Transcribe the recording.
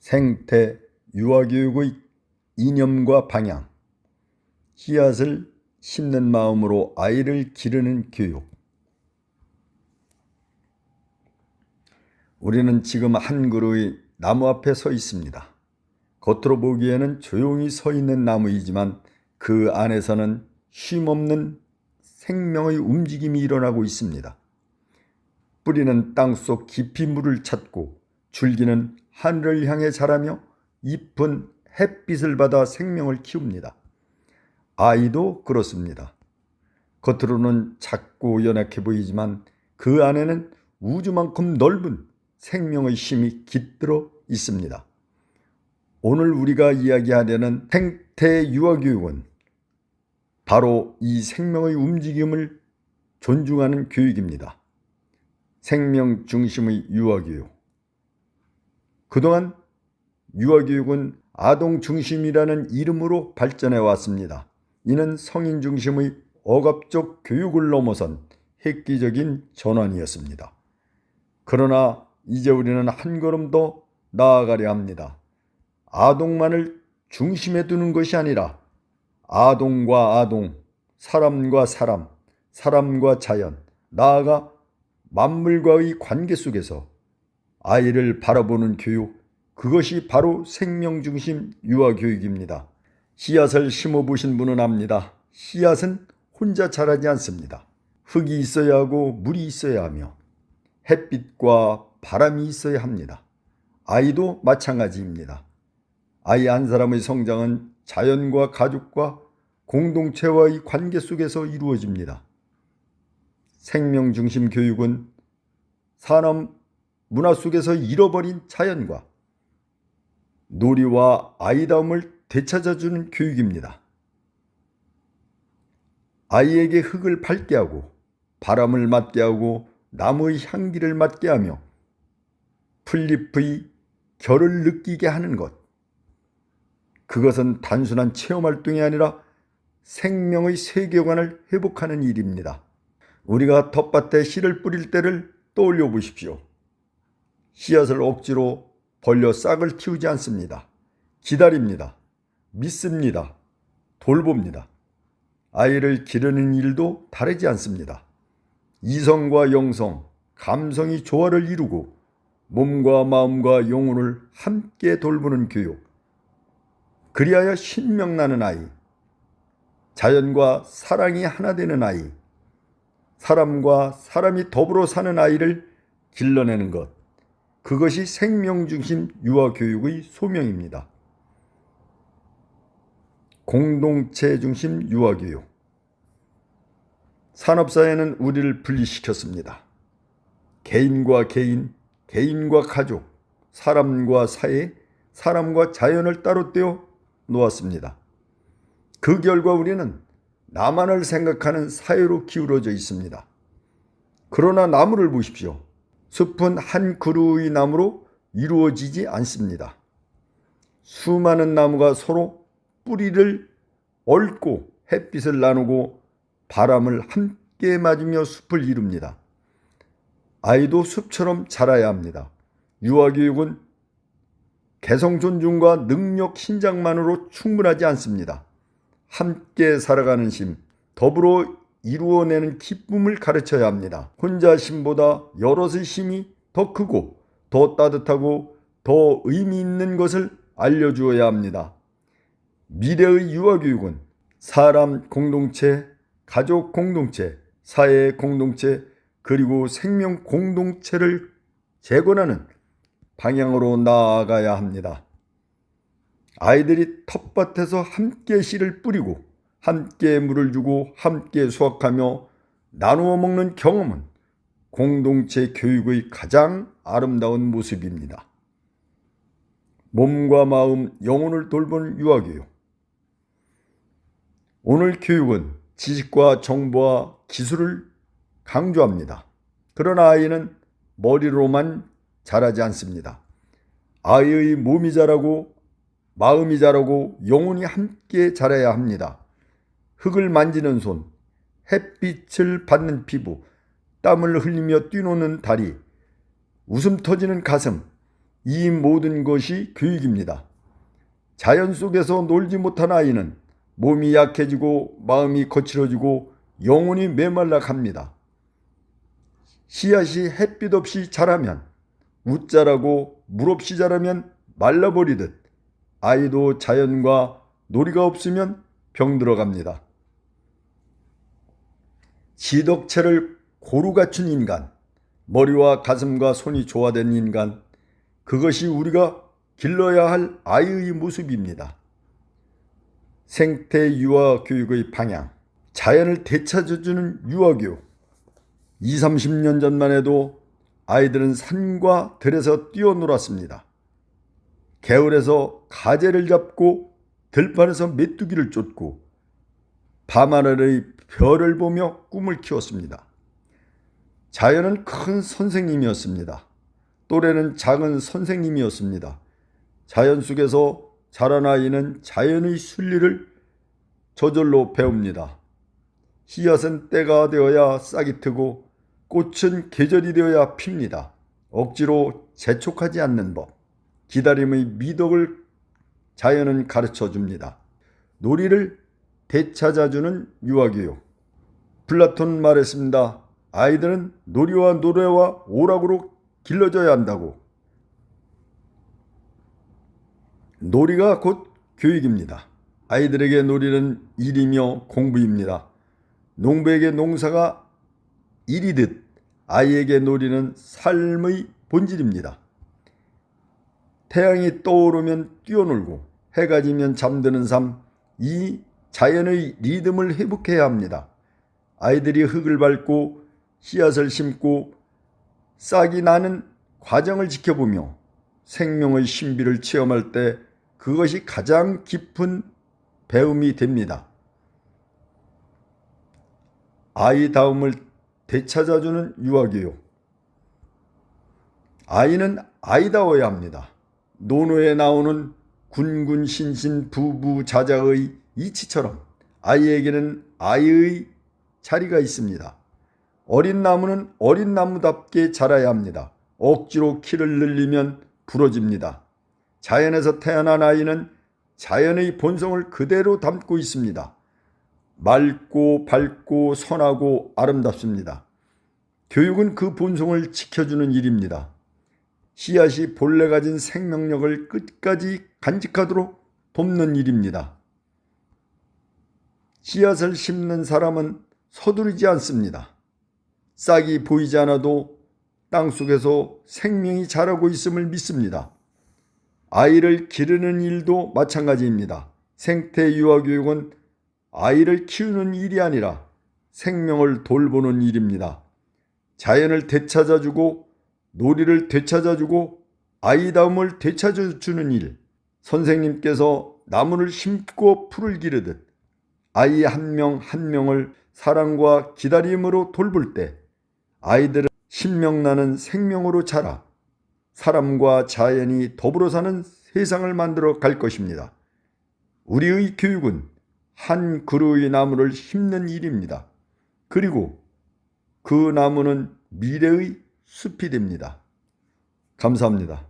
생태 유아교육의 이념과 방향, 씨앗을 심는 마음으로 아이를 기르는 교육. 우리는 지금 한 그루의 나무 앞에 서 있습니다. 겉으로 보기에는 조용히 서 있는 나무이지만 그 안에서는 쉼없는 생명의 움직임이 일어나고 있습니다. 뿌리는 땅속 깊이 물을 찾고 줄기는 하늘을 향해 자라며 잎은 햇빛을 받아 생명을 키웁니다. 아이도 그렇습니다. 겉으로는 작고 연약해 보이지만 그 안에는 우주만큼 넓은 생명의 힘이 깃들어 있습니다. 오늘 우리가 이야기하려는 생태 유아교육은 바로 이 생명의 움직임을 존중하는 교육입니다. 생명 중심의 유아교육. 그동안 유아교육은 아동 중심이라는 이름으로 발전해 왔습니다. 이는 성인 중심의 억압적 교육을 넘어선 획기적인 전환이었습니다. 그러나 이제 우리는 한 걸음 더 나아가려 합니다. 아동만을 중심에 두는 것이 아니라 아동과 아동, 사람과 사람, 사람과 자연, 나아가 만물과의 관계 속에서 아이를 바라보는 교육, 그것이 바로 생명중심 유아교육입니다. 씨앗을 심어보신 분은 압니다. 씨앗은 혼자 자라지 않습니다. 흙이 있어야 하고 물이 있어야 하며 햇빛과 바람이 있어야 합니다. 아이도 마찬가지입니다. 아이 한 사람의 성장은 자연과 가족과 공동체와의 관계 속에서 이루어집니다. 생명중심 교육은 산업 문화 속에서 잃어버린 자연과 놀이와 아이다움을 되찾아주는 교육입니다. 아이에게 흙을 밟게 하고 바람을 맞게 하고 나무의 향기를 맡게 하며 풀잎의 결을 느끼게 하는 것. 그것은 단순한 체험활동이 아니라 생명의 세계관을 회복하는 일입니다. 우리가 텃밭에 씨를 뿌릴 때를 떠올려 보십시오. 씨앗을 억지로 벌려 싹을 틔우지 않습니다. 기다립니다. 믿습니다. 돌봅니다. 아이를 기르는 일도 다르지 않습니다. 이성과 영성, 감성이 조화를 이루고 몸과 마음과 영혼을 함께 돌보는 교육. 그리하여 신명나는 아이, 자연과 사랑이 하나 되는 아이, 사람과 사람이 더불어 사는 아이를 길러내는 것. 그것이 생명중심 유아교육의 소명입니다. 공동체 중심 유아교육. 산업사회는 우리를 분리시켰습니다. 개인과 개인, 개인과 가족, 사람과 사회, 사람과 자연을 따로 떼어 놓았습니다. 그 결과 우리는 나만을 생각하는 사회로 기울어져 있습니다. 그러나 나무를 보십시오. 숲은 한 그루의 나무로 이루어지지 않습니다. 수많은 나무가 서로 뿌리를 얽고 햇빛을 나누고 바람을 함께 맞으며 숲을 이룹니다. 아이도 숲처럼 자라야 합니다. 유아교육은 개성 존중과 능력 신장만으로 충분하지 않습니다. 함께 살아가는 심, 더불어 이루어내는 기쁨을 가르쳐야 합니다. 혼자 심보다 여럿의 심이 더 크고 더 따뜻하고 더 의미 있는 것을 알려주어야 합니다. 미래의 유아교육은 사람 공동체, 가족 공동체, 사회 공동체, 그리고 생명 공동체를 재건하는 방향으로 나아가야 합니다. 아이들이 텃밭에서 함께 씨를 뿌리고 함께 물을 주고 함께 수확하며 나누어 먹는 경험은 공동체 교육의 가장 아름다운 모습입니다. 몸과 마음, 영혼을 돌보는 유아교육. 오늘 교육은 지식과 정보와 기술을 강조합니다. 그러나 아이는 머리로만 자라지 않습니다. 아이의 몸이 자라고 마음이 자라고 영혼이 함께 자라야 합니다. 흙을 만지는 손, 햇빛을 받는 피부, 땀을 흘리며 뛰노는 다리, 웃음 터지는 가슴, 이 모든 것이 교육입니다. 자연 속에서 놀지 못한 아이는 몸이 약해지고 마음이 거칠어지고 영혼이 메말라 갑니다. 씨앗이 햇빛 없이 자라면 웃자라고 물 없이 자라면 말라버리듯 아이도 자연과 놀이가 없으면 병들어갑니다. 지덕체를 고루 갖춘 인간, 머리와 가슴과 손이 조화된 인간, 그것이 우리가 길러야 할 아이의 모습입니다. 생태 유아 교육의 방향, 자연을 되찾아주는 유아교육. 20, 30년 전만 해도 아이들은 산과 들에서 뛰어놀았습니다. 개울에서 가재를 잡고 들판에서 메뚜기를 쫓고 밤하늘의 별을 보며 꿈을 키웠습니다. 자연은 큰 선생님이었습니다. 또래는 작은 선생님이었습니다. 자연 속에서 자란 아이는 자연의 순리를 저절로 배웁니다. 씨앗은 때가 되어야 싹이 트고 꽃은 계절이 되어야 핍니다. 억지로 재촉하지 않는 법, 기다림의 미덕을 자연은 가르쳐 줍니다. 놀이를 되찾아주는 유아교육. 플라톤 말했습니다. 아이들은 놀이와 노래와 오락으로 길러져야 한다고. 놀이가 곧 교육입니다. 아이들에게 놀이는 일이며 공부입니다. 농부에게 농사가 일이듯 아이에게 놀이는 삶의 본질입니다. 태양이 떠오르면 뛰어놀고 해가 지면 잠드는 삶, 이 자연의 리듬을 회복해야 합니다. 아이들이 흙을 밟고 씨앗을 심고 싹이 나는 과정을 지켜보며 생명의 신비를 체험할 때 그것이 가장 깊은 배움이 됩니다. 아이다움을 되찾아주는 유아교육. 아이는 아이다워야 합니다. 논어에 나오는 군군 신신 부부 자자의 이치처럼 아이에게는 아이의 자리가 있습니다. 어린 나무는 어린 나무답게 자라야 합니다. 억지로 키를 늘리면 부러집니다. 자연에서 태어난 아이는 자연의 본성을 그대로 담고 있습니다. 맑고 밝고 선하고 아름답습니다. 교육은 그 본성을 지켜주는 일입니다. 씨앗이 본래 가진 생명력을 끝까지 간직하도록 돕는 일입니다. 씨앗을 심는 사람은 서두르지 않습니다. 싹이 보이지 않아도 땅속에서 생명이 자라고 있음을 믿습니다. 아이를 기르는 일도 마찬가지입니다. 생태 유아교육은 아이를 키우는 일이 아니라 생명을 돌보는 일입니다. 자연을 되찾아주고 놀이를 되찾아주고 아이다움을 되찾아주는 일. 선생님께서 나무를 심고 풀을 기르듯 아이 한 명 한 명을 사랑과 기다림으로 돌볼 때 아이들은 신명나는 생명으로 자라 사람과 자연이 더불어 사는 세상을 만들어 갈 것입니다. 우리의 교육은 한 그루의 나무를 심는 일입니다. 그리고 그 나무는 미래의 숲이 됩니다. 감사합니다.